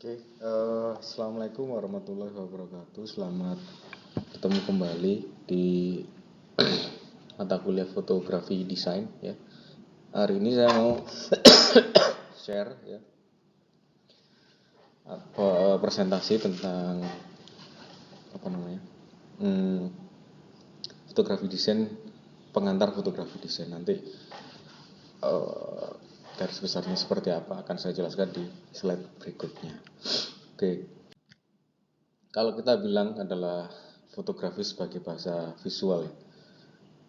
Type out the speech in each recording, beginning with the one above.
Oke, Assalamualaikum warahmatullahi wabarakatuh. Selamat ketemu kembali di mata kuliah fotografi desain ya. Hari ini saya mau share ya presentasi tentang fotografi desain, pengantar fotografi desain. Nanti garis besarnya seperti apa akan saya jelaskan di slide berikutnya. Oke, kalau kita bilang adalah fotografi sebagai bahasa visual ya,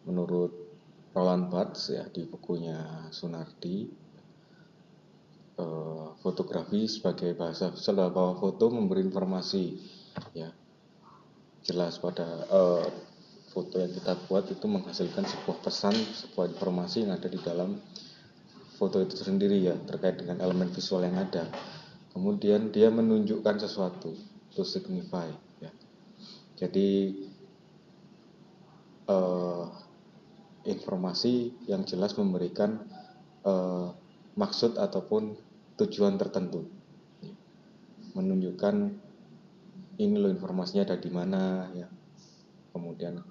menurut Roland Barthes ya di bukunya Sunardi, fotografi sebagai bahasa visual bahwa foto memberi informasi ya jelas pada foto yang kita buat itu menghasilkan sebuah pesan, sebuah informasi yang ada di dalam foto itu sendiri ya, terkait dengan elemen visual yang ada. Kemudian dia menunjukkan sesuatu, to signify ya. Jadi informasi yang jelas memberikan maksud ataupun tujuan tertentu, menunjukkan ini loh informasinya ada di mana ya. Kemudian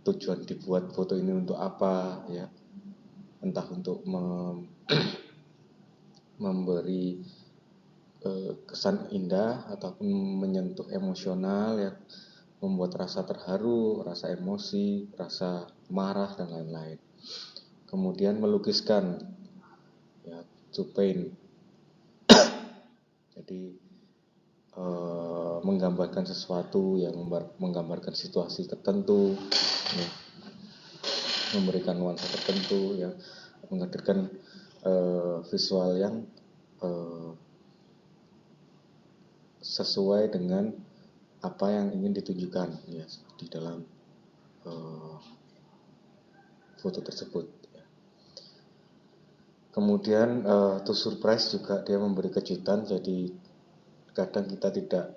tujuan dibuat foto ini untuk apa ya, entah untuk memberi kesan indah ataupun menyentuh emosional ya, membuat rasa terharu, rasa emosi, rasa marah dan lain-lain. Kemudian melukiskan ya, to paint. Jadi menggambarkan sesuatu yang menggambarkan situasi tertentu ya, memberikan nuansa tertentu ya, menghadirkan visual yang sesuai dengan apa yang ingin ditunjukkan ya di dalam foto tersebut ya. Kemudian to surprise juga dia memberi kejutan, jadi kadang kita tidak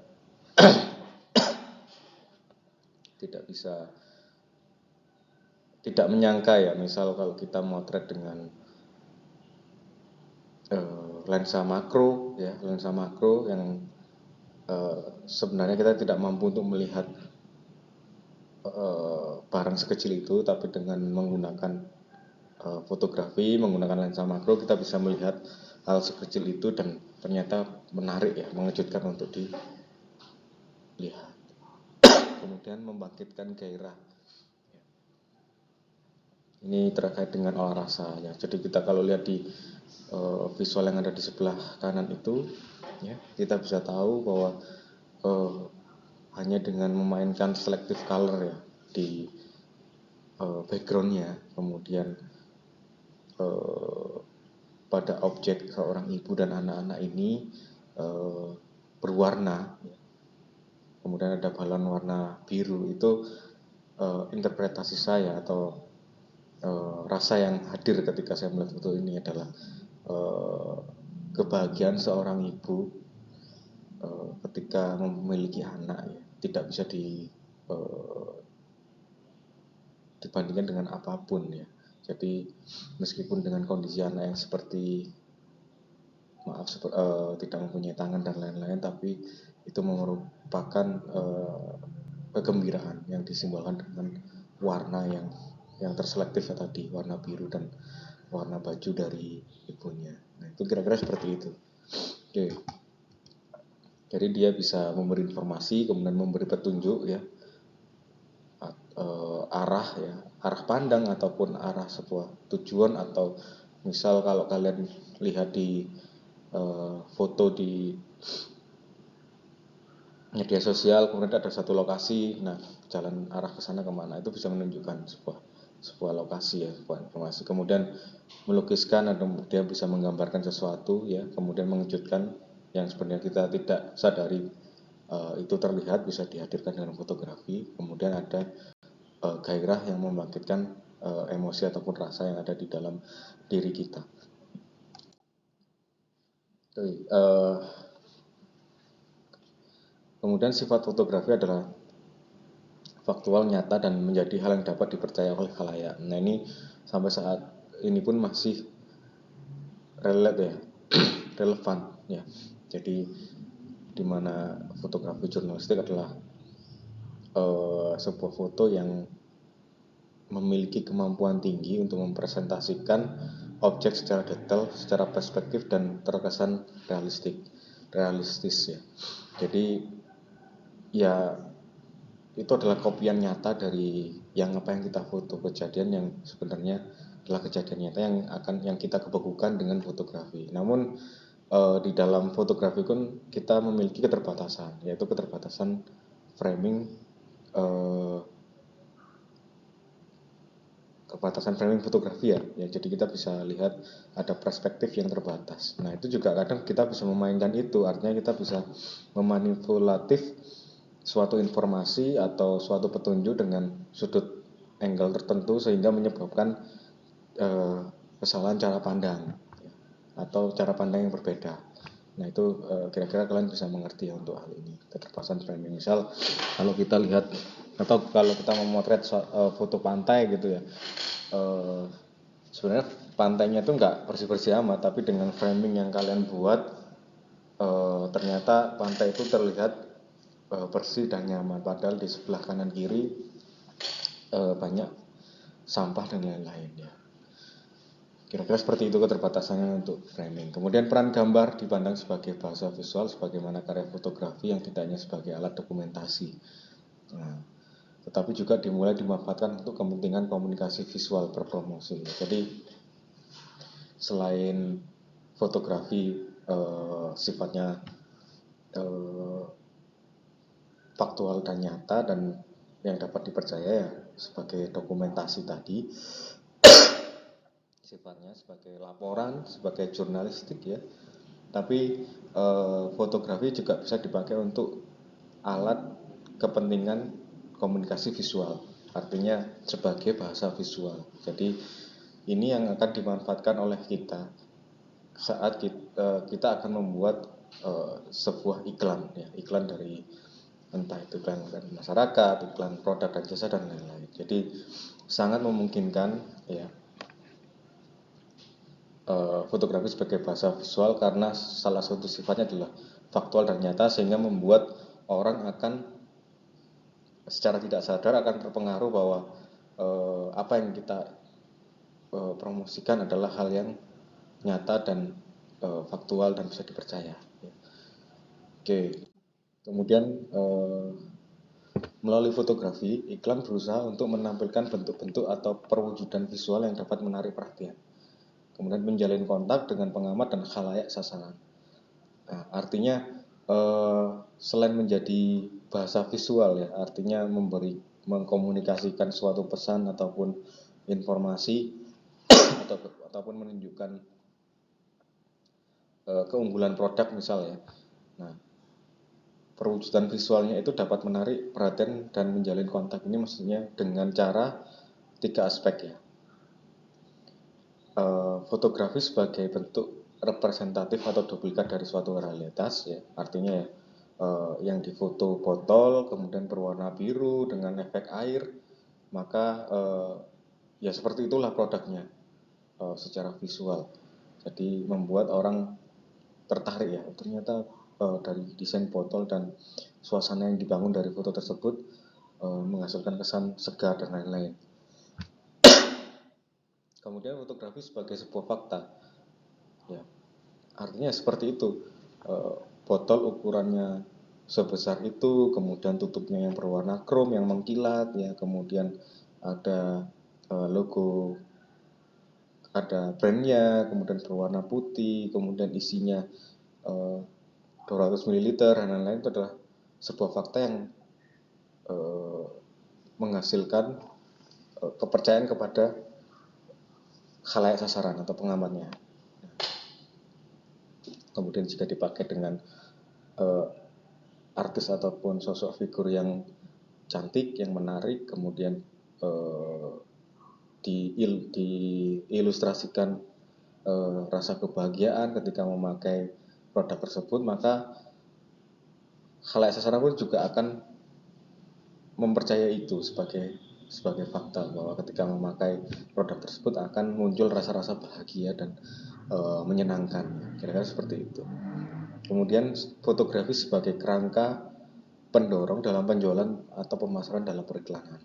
menyangka ya, misal kalau kita motret dengan lensa makro ya, lensa makro yang sebenarnya kita tidak mampu untuk melihat barang sekecil itu, tapi dengan menggunakan fotografi, menggunakan lensa makro kita bisa melihat hal sekecil itu dan ternyata menarik ya, mengejutkan untuk dilihat. Kemudian membangkitkan gairah. Ini terkait dengan olah rasa ya. Jadi kita kalau lihat di visual yang ada di sebelah kanan itu ya, kita bisa tahu bahwa hanya dengan memainkan selective color ya di backgroundnya, kemudian pada objek seorang ibu dan anak-anak ini berwarna, kemudian ada balon warna biru, itu interpretasi saya atau rasa yang hadir ketika saya melihat foto ini adalah kebahagiaan seorang ibu ketika memiliki anak ya, tidak bisa dibandingkan dengan apapun ya. Jadi meskipun dengan kondisi anak yang tidak mempunyai tangan dan lain-lain, tapi itu merupakan kegembiraan yang disimbolkan dengan warna yang terselektif ya tadi, warna biru dan warna baju dari ibunya. Nah, itu kira-kira seperti itu. Oke. Jadi dia bisa memberi informasi, kemudian memberi petunjuk ya, arah pandang ataupun arah sebuah tujuan. Atau misal kalau kalian lihat di foto di media sosial, kemudian ada satu lokasi, nah jalan arah ke sana kemana, itu bisa menunjukkan sebuah lokasi ya, sebuah informasi. Kemudian melukiskan atau dia bisa menggambarkan sesuatu ya, kemudian mengejutkan yang sebenarnya kita tidak sadari itu terlihat, bisa dihadirkan dalam fotografi. Kemudian ada gairah yang membangkitkan emosi ataupun rasa yang ada di dalam diri kita. Kemudian sifat fotografi adalah faktual, nyata, dan menjadi hal yang dapat dipercaya oleh khalayak. Nah, ini sampai saat ini pun masih relate ya. relevan ya. Jadi di mana fotografi jurnalistik adalah sebuah foto yang memiliki kemampuan tinggi untuk mempresentasikan objek secara detail, secara perspektif dan terkesan realistis ya. Jadi ya itu adalah kopian nyata dari apa yang kita foto, kejadian yang sebenarnya adalah kejadian nyata yang kita kebakukan dengan fotografi. Namun di dalam fotografi pun kita memiliki keterbatasan, yaitu keterbatasan framing eh, fotografi ya. Jadi kita bisa lihat ada perspektif yang terbatas. Nah itu juga kadang kita bisa memainkan itu, artinya kita bisa memanipulatif suatu informasi atau suatu petunjuk dengan sudut angle tertentu sehingga menyebabkan kesalahan cara pandang atau cara pandang yang berbeda. Nah itu kira-kira kalian bisa mengerti ya untuk hal ini, keterbatasan framing. Misal kalau kita lihat atau kalau kita memotret foto pantai gitu ya, sebenarnya pantainya itu nggak bersih-bersih amat, tapi dengan framing yang kalian buat ternyata pantai itu terlihat bersih dan nyaman, padahal di sebelah kanan kiri banyak sampah dan lain-lain ya. Kira-kira seperti itu keterbatasannya untuk framing. Kemudian peran gambar dipandang sebagai bahasa visual sebagaimana karya fotografi yang tidak hanya sebagai alat dokumentasi. Nah, tetapi juga dimulai dimanfaatkan untuk kepentingan komunikasi visual berpromosi. Jadi selain fotografi sifatnya faktual dan nyata dan yang dapat dipercaya ya sebagai dokumentasi tadi, sifatnya sebagai laporan, sebagai jurnalistik ya. Tapi fotografi juga bisa dipakai untuk alat kepentingan komunikasi visual, artinya sebagai bahasa visual. Jadi ini yang akan dimanfaatkan oleh kita saat kita akan membuat sebuah iklan ya, iklan dari entah itu iklan dari masyarakat, iklan produk dan jasa dan lain-lain. Jadi sangat memungkinkan ya fotografi sebagai bahasa visual karena salah satu sifatnya adalah faktual dan nyata sehingga membuat orang akan secara tidak sadar akan terpengaruh bahwa apa yang kita promosikan adalah hal yang nyata dan faktual dan bisa dipercaya. Oke, kemudian melalui fotografi iklan berusaha untuk menampilkan bentuk-bentuk atau perwujudan visual yang dapat menarik perhatian. Kemudian menjalin kontak dengan pengamat dan khalayak sasaran. Nah, artinya selain menjadi bahasa visual ya, artinya mengkomunikasikan suatu pesan ataupun informasi ataupun menunjukkan keunggulan produk misalnya. Nah, perwujudan visualnya itu dapat menarik perhatian dan menjalin kontak. Ini maksudnya dengan cara 3 aspek ya. Fotografi sebagai bentuk representatif atau duplikat dari suatu realitas ya, artinya ya yang difoto botol kemudian berwarna biru dengan efek air, maka ya seperti itulah produknya secara visual. Jadi membuat orang tertarik ya, ternyata dari desain botol dan suasana yang dibangun dari foto tersebut menghasilkan kesan segar dan lain-lain. Kemudian fotografi sebagai sebuah fakta ya, artinya seperti itu, botol ukurannya sebesar itu, kemudian tutupnya yang berwarna krom yang mengkilat ya, kemudian ada logo, ada brandnya, kemudian berwarna putih, kemudian isinya 200 ml dan lain-lain. Itu adalah sebuah fakta yang menghasilkan kepercayaan kepada khalayak sasaran atau pengamatnya. Kemudian jika dipakai dengan artis ataupun sosok figur yang cantik, yang menarik, kemudian diilustrasikan rasa kebahagiaan ketika memakai produk tersebut, maka khalayak sasaran pun juga akan mempercayai itu sebagai fakta bahwa ketika memakai produk tersebut akan muncul rasa-rasa bahagia dan menyenangkan, kira-kira seperti itu. Kemudian fotografi sebagai kerangka pendorong dalam penjualan atau pemasaran dalam periklanan.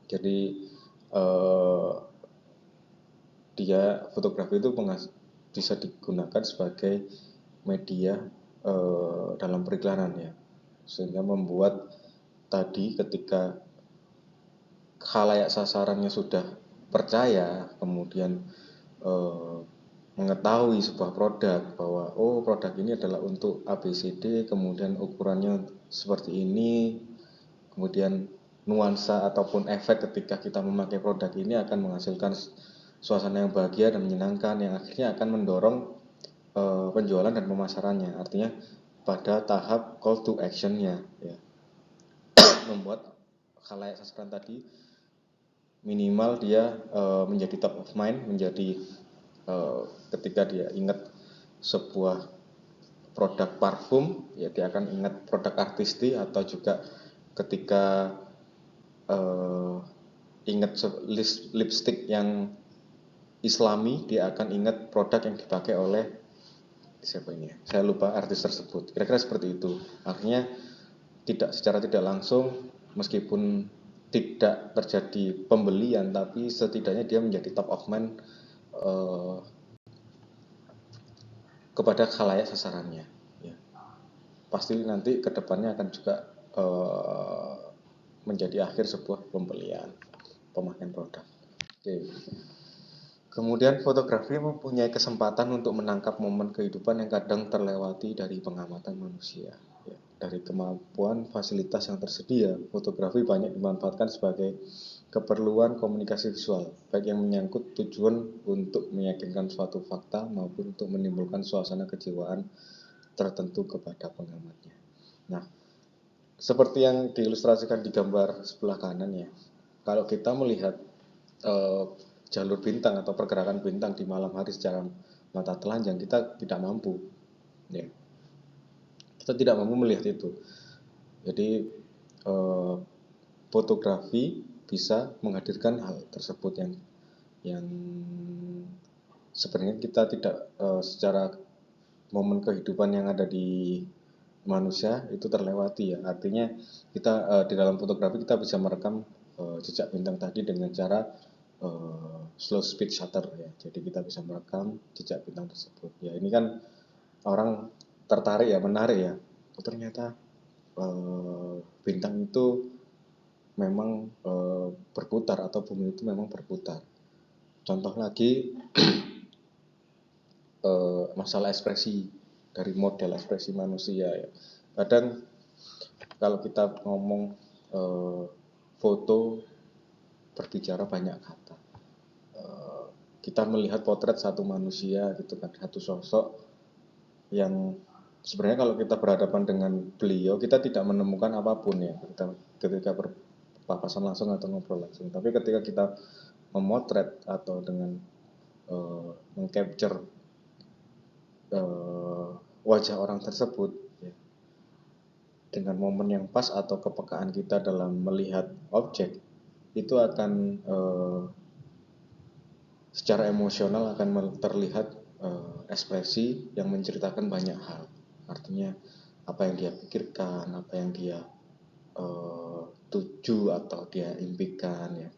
Jadi dia fotografi itu bisa digunakan sebagai media dalam periklanan ya, sehingga membuat tadi ketika khalayak sasarannya sudah percaya, kemudian mengetahui sebuah produk bahwa oh produk ini adalah untuk ABCD, kemudian ukurannya seperti ini, kemudian nuansa ataupun efek ketika kita memakai produk ini akan menghasilkan suasana yang bahagia dan menyenangkan, yang akhirnya akan mendorong penjualan dan pemasarannya. Artinya pada tahap call to action-nya ya, membuat khalayak sasaran tadi minimal dia menjadi top of mind, menjadi ketika dia ingat sebuah produk parfum ya dia akan ingat produk artistik, atau juga ketika ingat lipstick yang islami dia akan ingat produk yang dipakai oleh siapa ini ya, saya lupa artis tersebut. Kira-kira seperti itu. Artinya secara tidak langsung, meskipun tidak terjadi pembelian, tapi setidaknya dia menjadi top of mind kepada khalayak sasarannya ya. Pasti nanti kedepannya akan juga menjadi akhir sebuah pembelian, pemakaian produk. Oke. Kemudian fotografi mempunyai kesempatan untuk menangkap momen kehidupan yang kadang terlewati dari pengamatan manusia. Ya, dari kemampuan fasilitas yang tersedia, fotografi banyak dimanfaatkan sebagai keperluan komunikasi visual, baik yang menyangkut tujuan untuk meyakinkan suatu fakta maupun untuk menimbulkan suasana kejiwaan tertentu kepada pengamatnya. Nah, seperti yang diilustrasikan di gambar sebelah kanan ya, kalau kita melihat jalur bintang atau pergerakan bintang di malam hari secara mata telanjang, kita tidak mampu ya. Kita tidak mampu melihat itu. Jadi fotografi bisa menghadirkan hal tersebut yang sebenarnya kita tidak secara momen kehidupan yang ada di manusia itu terlewati ya. Artinya kita di dalam fotografi kita bisa merekam jejak bintang tadi dengan cara slow speed shutter ya. Jadi kita bisa merekam jejak bintang tersebut. Ya ini kan orang tertarik ya, menarik ya. Oh, ternyata bintang itu memang berputar, atau bumi itu memang berputar. Contoh lagi masalah ekspresi, dari model ekspresi manusia ya. Kadang kalau kita ngomong foto berbicara banyak kata. Kita melihat potret satu manusia gitu kan, satu sosok yang sebenarnya kalau kita berhadapan dengan beliau kita tidak menemukan apapun ya, ketika berpapasan langsung atau ngobrol langsung. Tapi ketika kita memotret atau dengan mengcapture wajah orang tersebut ya, dengan momen yang pas atau kepekaan kita dalam melihat objek, itu akan secara emosional akan terlihat ekspresi yang menceritakan banyak hal. Artinya apa yang dia pikirkan, apa yang dia tuju atau dia impikan ya,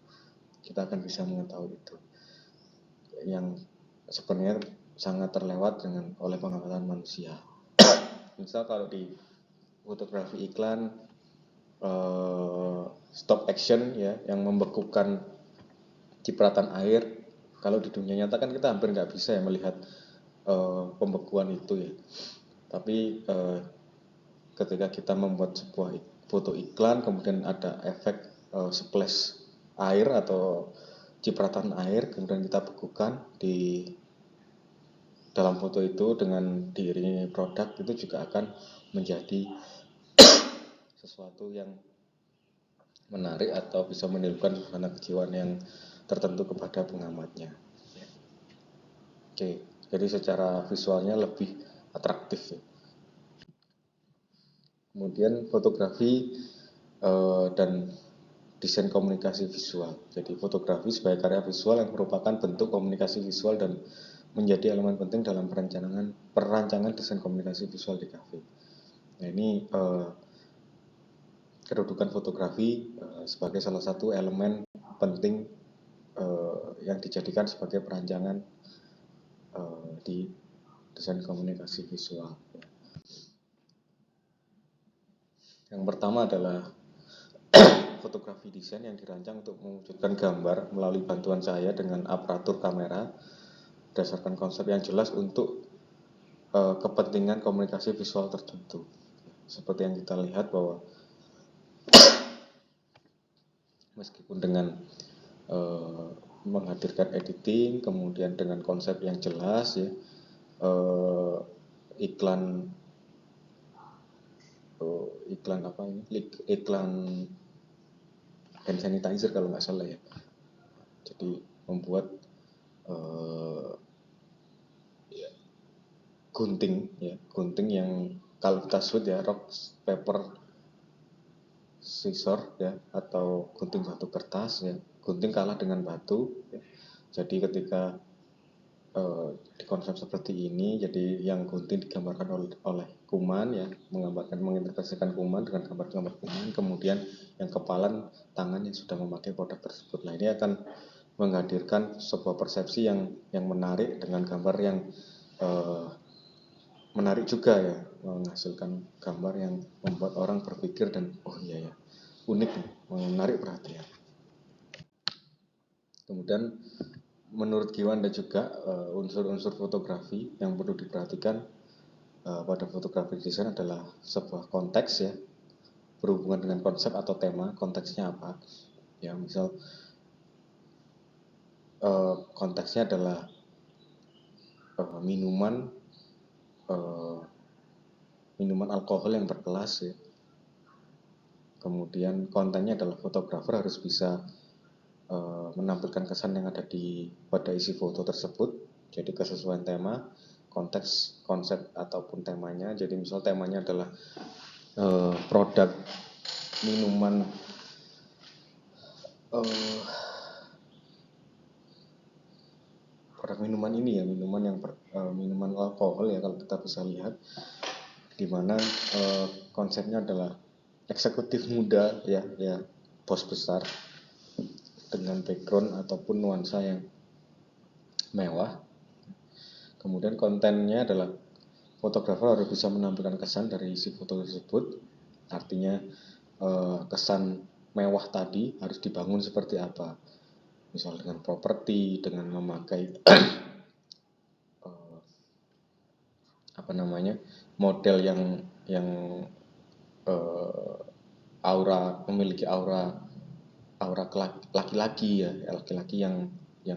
kita akan bisa mengetahui itu, yang sebenarnya sangat terlewat oleh pengamatan manusia. Misal kalau di fotografi iklan stop action ya, yang membekukan cipratan air. Kalau di dunia nyata kan kita hampir nggak bisa ya melihat pembekuan itu ya. Tapi ketika kita membuat sebuah foto iklan, kemudian ada efek splash air atau cipratan air, kemudian kita bekukan di dalam foto itu dengan diiringi produk, itu juga akan menjadi sesuatu yang menarik atau bisa menimbulkan suasana kejiwaan yang tertentu kepada pengamatnya. Oke, jadi secara visualnya lebih atraktif ya. Kemudian fotografi dan desain komunikasi visual. Jadi fotografi sebagai karya visual yang merupakan bentuk komunikasi visual dan menjadi elemen penting dalam perancangan desain komunikasi visual di kafe. Nah, ini kedudukan fotografi sebagai salah satu elemen penting yang dijadikan sebagai perancangan di desain komunikasi visual. Yang pertama adalah fotografi desain yang dirancang untuk mewujudkan gambar melalui bantuan cahaya dengan aparatur kamera berdasarkan konsep yang jelas untuk kepentingan komunikasi visual tertentu. Seperti yang kita lihat bahwa meskipun dengan menghadirkan editing, kemudian dengan konsep yang jelas ya, iklan apa ini? Iklan hand sanitizer kalau nggak salah ya. Jadi membuat gunting yang kalau kita sebut ya rock paper scissor ya, atau gunting batu kertas ya. Gunting kalah dengan batu ya. Jadi ketika di konsep seperti ini, jadi yang gunting digambarkan oleh kuman ya, menginterpretasikan kuman dengan gambar-gambar kuman, kemudian yang kepalan tangan yang sudah memakai produk tersebut. Nah, ini akan menghadirkan sebuah persepsi yang menarik dengan gambar yang menarik juga ya, menghasilkan gambar yang membuat orang berpikir dan oh iya ya, unik nih, menarik perhatian. Kemudian menurut Giwanda juga unsur-unsur fotografi yang perlu diperhatikan pada fotografi desain adalah sebuah konteks ya, berhubungan dengan konsep atau tema. Konteksnya apa ya, misal konteksnya adalah minuman alkohol yang berkelas ya. Kemudian kontennya adalah fotografer harus bisa menampilkan kesan yang ada pada isi foto tersebut. Jadi kesesuaian tema, konteks, konsep ataupun temanya. Jadi misal temanya adalah produk minuman ini ya, minuman alkohol ya, kalau kita bisa lihat di mana konsepnya adalah eksekutif muda ya, bos besar dengan background ataupun nuansa yang mewah. Kemudian kontennya adalah fotografer harus bisa menampilkan kesan dari isi foto tersebut. Artinya kesan mewah tadi harus dibangun seperti apa, misal dengan properti, dengan memakai model yang memiliki aura laki-laki ya, laki-laki yang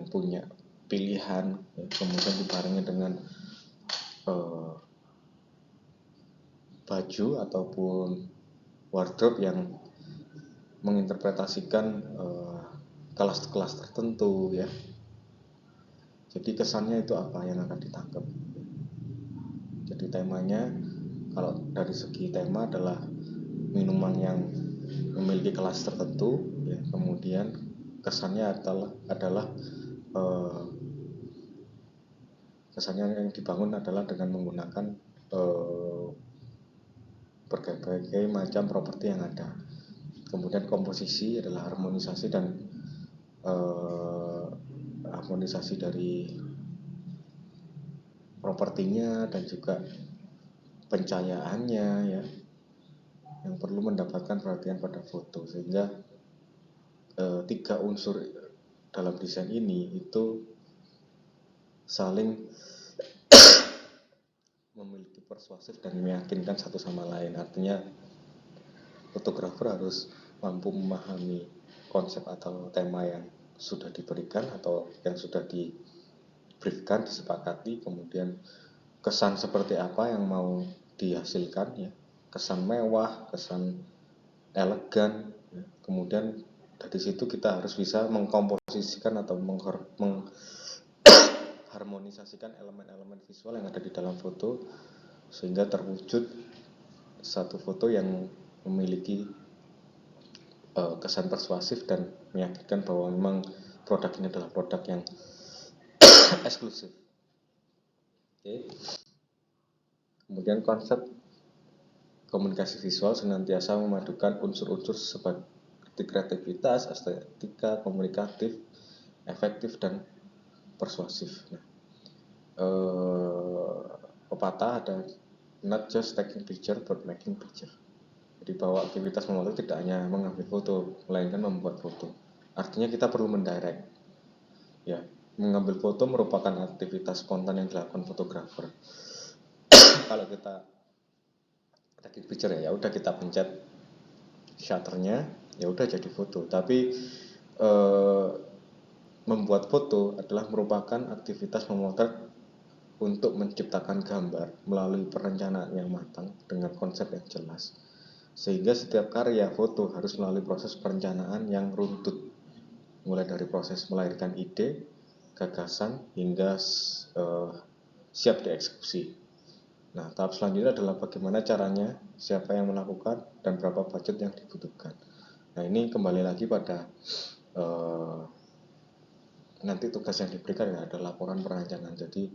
punya pilihan ya. Kemudian dibarengi dengan baju ataupun wardrobe yang menginterpretasikan kelas-kelas tertentu ya. Jadi kesannya itu apa yang akan ditangkap. Jadi temanya, kalau dari segi tema adalah minuman yang memiliki kelas tertentu ya. Kemudian kesannya adalah kesannya yang dibangun adalah dengan menggunakan berbagai macam properti yang ada. Kemudian komposisi adalah harmonisasi dari propertinya dan juga pencahayaannya ya, yang perlu mendapatkan perhatian pada foto. Sehingga 3 unsur dalam desain ini itu saling memiliki persuasif dan meyakinkan satu sama lain. Artinya fotografer harus mampu memahami konsep atau tema yang sudah diberikan atau yang sudah di-briefkan, disepakati, kemudian kesan seperti apa yang mau dihasilkan ya, kesan mewah, kesan elegan ya. Kemudian dari situ kita harus bisa mengkomposisikan atau mengharmonisasikan elemen-elemen visual yang ada di dalam foto sehingga terwujud satu foto yang memiliki kesan persuasif dan meyakinkan bahwa memang produk ini adalah produk yang eksklusif. Oke. Kemudian konsep komunikasi visual senantiasa memadukan unsur-unsur seperti kreativitas, estetika, komunikatif, efektif, dan persuasif. Nah, pepatah ada not just taking picture but making picture. Jadi bahwa aktivitas memfoto tidak hanya mengambil foto, melainkan membuat foto. Artinya kita perlu mendirect. Ya, mengambil foto merupakan aktivitas spontan yang dilakukan fotografer. Kalau kita taking picture ya udah kita pencet shutternya, ya udah jadi foto. Tapi membuat foto adalah merupakan aktivitas memotret untuk menciptakan gambar melalui perencanaan yang matang dengan konsep yang jelas. Sehingga setiap karya foto harus melalui proses perencanaan yang runtut, mulai dari proses melahirkan ide, gagasan, hingga siap dieksekusi. Nah, tahap selanjutnya adalah bagaimana caranya, siapa yang melakukan, dan berapa budget yang dibutuhkan. Nah, ini kembali lagi pada nanti tugas yang diberikan ya ada laporan perencanaan. Jadi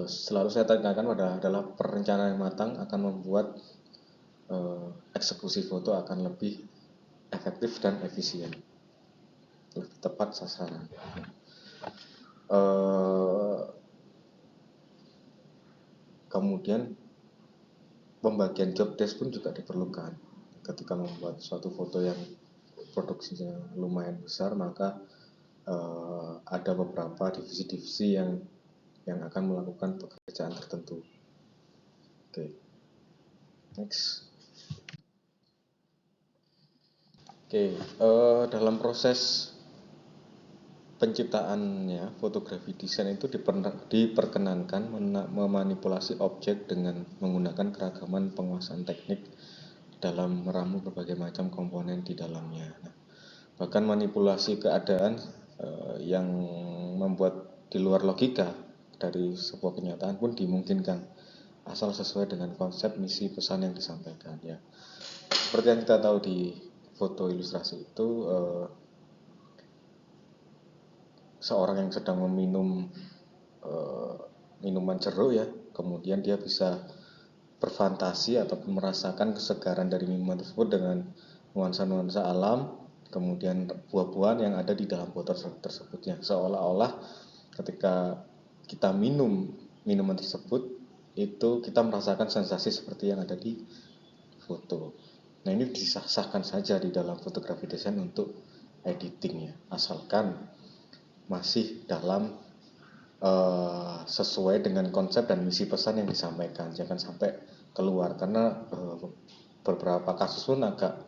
selalu saya tekankan adalah perencanaan yang matang akan membuat eksekusi foto akan lebih efektif dan efisien, lebih tepat sasaran. Kemudian pembagian job desk pun juga diperlukan. Ketika membuat suatu foto yang produksinya lumayan besar, maka ada beberapa divisi-divisi yang akan melakukan pekerjaan tertentu. Oke. Next. Oke, dalam proses penciptaannya, fotografi desain itu diperkenankan memanipulasi objek dengan menggunakan keragaman penguasaan teknik dalam meramu berbagai macam komponen di dalamnya. Nah, bahkan manipulasi keadaan yang membuat di luar logika dari sebuah kenyataan pun dimungkinkan, asal sesuai dengan konsep misi pesan yang disampaikan ya. Seperti yang kita tahu di foto ilustrasi itu seorang yang sedang meminum minuman jeruk ya, kemudian dia bisa berfantasi ataupun merasakan kesegaran dari minuman tersebut dengan nuansa-nuansa alam, kemudian buah-buahan yang ada di dalam botol tersebutnya, seolah-olah ketika kita minum minuman tersebut itu kita merasakan sensasi seperti yang ada di foto. Nah, ini disahkan saja di dalam fotografi desain untuk editing ya, asalkan masih dalam sesuai dengan konsep dan misi pesan yang disampaikan, jangan sampai keluar, karena beberapa kasus pun agak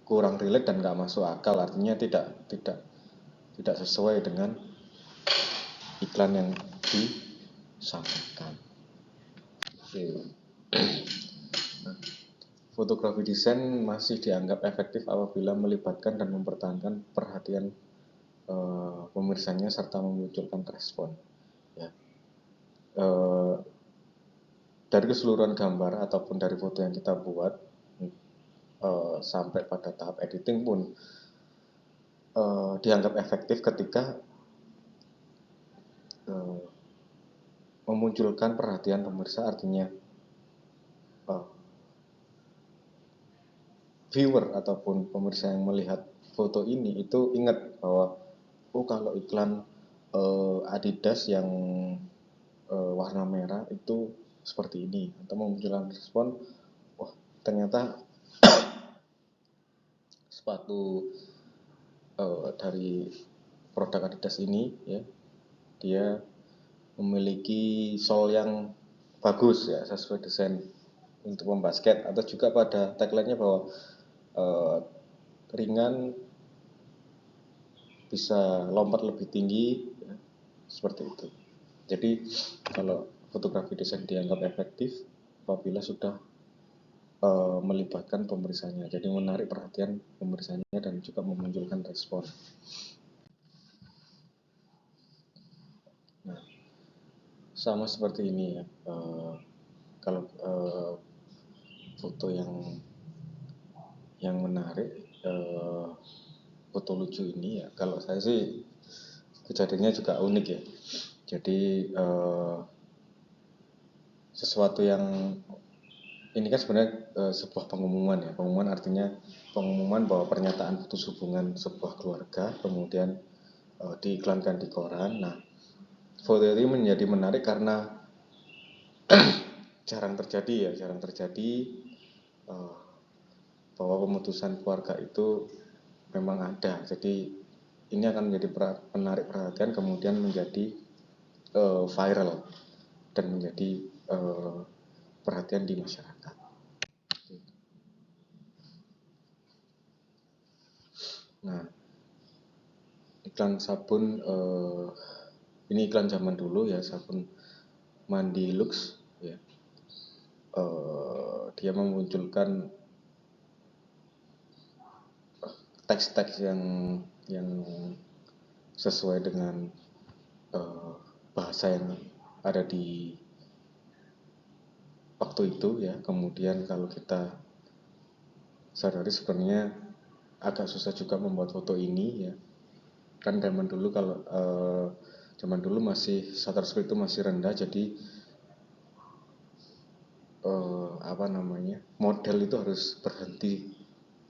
kurang relate dan nggak masuk akal, artinya tidak sesuai dengan iklan yang disampaikan. Oke. Fotografi desain masih dianggap efektif apabila melibatkan dan mempertahankan perhatian pemirsanya serta memunculkan respon. Ya. Dari keseluruhan gambar ataupun dari foto yang kita buat sampai pada tahap editing pun dianggap efektif ketika memunculkan perhatian pemirsa, artinya viewer ataupun pemirsa yang melihat foto ini itu ingat bahwa kalau iklan Adidas yang warna merah itu seperti ini, atau memunculkan respon, wah ternyata sepatu dari produk Adidas ini ya, dia memiliki sole yang bagus ya, sesuai desain untuk membasket, atau juga pada tagline-nya bahwa ringan, bisa lompat lebih tinggi ya, seperti itu. Jadi kalau fotografi desain dianggap efektif apabila sudah melibatkan pemirsanya, jadi menarik perhatian pemirsanya dan juga memunculkan respon. Nah, sama seperti ini ya, kalau foto yang menarik, foto lucu ini ya. Kalau saya sih kejadiannya juga unik ya. Jadi sesuatu yang ini kan sebenarnya sebuah pengumuman ya. Pengumuman artinya pengumuman bahwa pernyataan putus hubungan sebuah keluarga kemudian diiklankan di koran. Nah, foto ini menjadi menarik karena jarang terjadi bahwa pemutusan keluarga itu memang ada. Jadi ini akan menjadi menarik perhatian, kemudian menjadi viral dan menjadi perhatian di masyarakat. Nah, iklan sabun ini iklan zaman dulu ya, sabun mandi Lux ya. Dia memunculkan teks-teks yang sesuai dengan bahasa yang ada di waktu itu ya. Kemudian kalau kita sadari sebenarnya agak susah juga membuat foto ini ya. Kan zaman dulu kalau zaman dulu masih shutter speed itu masih rendah, jadi model itu harus berhenti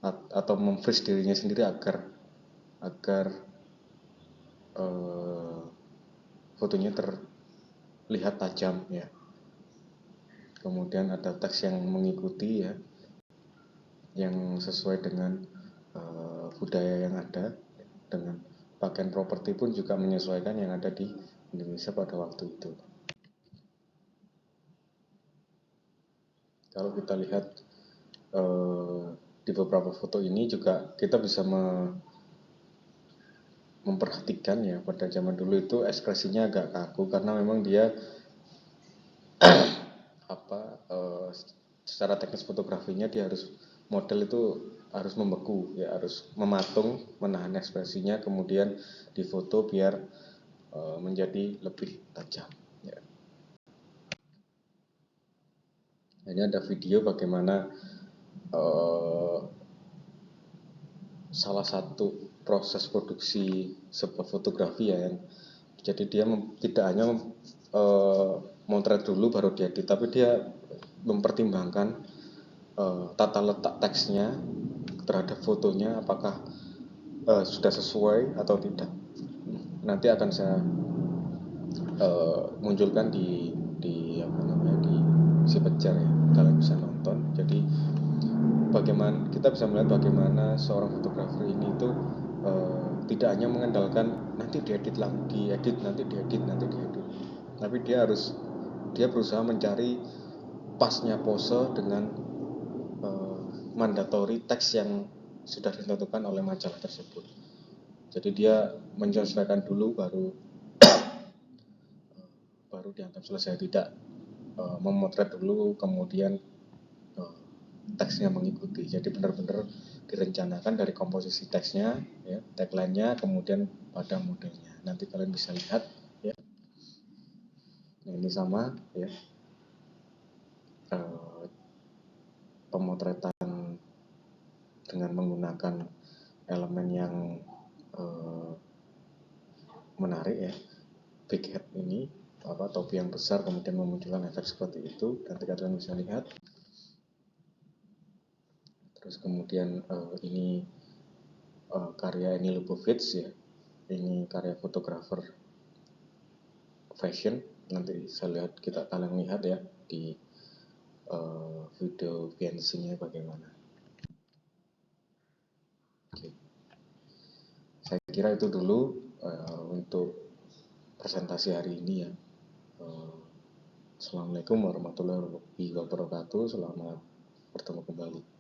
atau memfreeze dirinya sendiri agar fotonya terlihat tajam ya. Kemudian ada teks yang mengikuti ya, yang sesuai dengan budaya yang ada, dengan pakaian properti pun juga menyesuaikan yang ada di Indonesia pada waktu itu. Kalau kita lihat di beberapa foto ini juga kita bisa memperhatikan ya, pada zaman dulu itu ekspresinya agak kaku karena memang dia secara teknis fotografinya dia model itu harus membeku ya, harus mematung, menahan ekspresinya, kemudian difoto biar menjadi lebih tajam ya. Ini ada video bagaimana salah satu proses produksi sebuah fotografi ya, yang jadi dia tidak hanya motret dulu baru diedit, tapi dia mempertimbangkan tata letak teksnya terhadap fotonya apakah sudah sesuai atau tidak. Nanti akan saya munculkan di si Pejar ya, kalian bisa nonton. Jadi kita bisa melihat bagaimana seorang fotografer ini itu tidak hanya mengandalkan nanti diedit, tapi dia berusaha mencari pasnya pose dengan mandatori teks yang sudah ditentukan oleh majalah tersebut. Jadi dia menyesuaikan dulu baru dianggap selesai, tidak memotret dulu kemudian teksnya mengikuti. Jadi benar-benar direncanakan dari komposisi teksnya ya, tagline-nya, kemudian pada modelnya. Nanti kalian bisa lihat ya. Nah, ini sama ya, pemotretan dengan menggunakan elemen yang menarik ya, big head ini, topi yang besar kemudian memunculkan efek seperti itu. Nanti kalian bisa lihat. Terus kemudian ini karya Eni Lubavitch ya, ini karya fotografer fashion. Nanti kalian lihat ya di video behind-nya bagaimana. Oke. Saya kira itu dulu untuk presentasi hari ini ya. Assalamualaikum warahmatullahi wabarakatuh. Selamat bertemu kembali.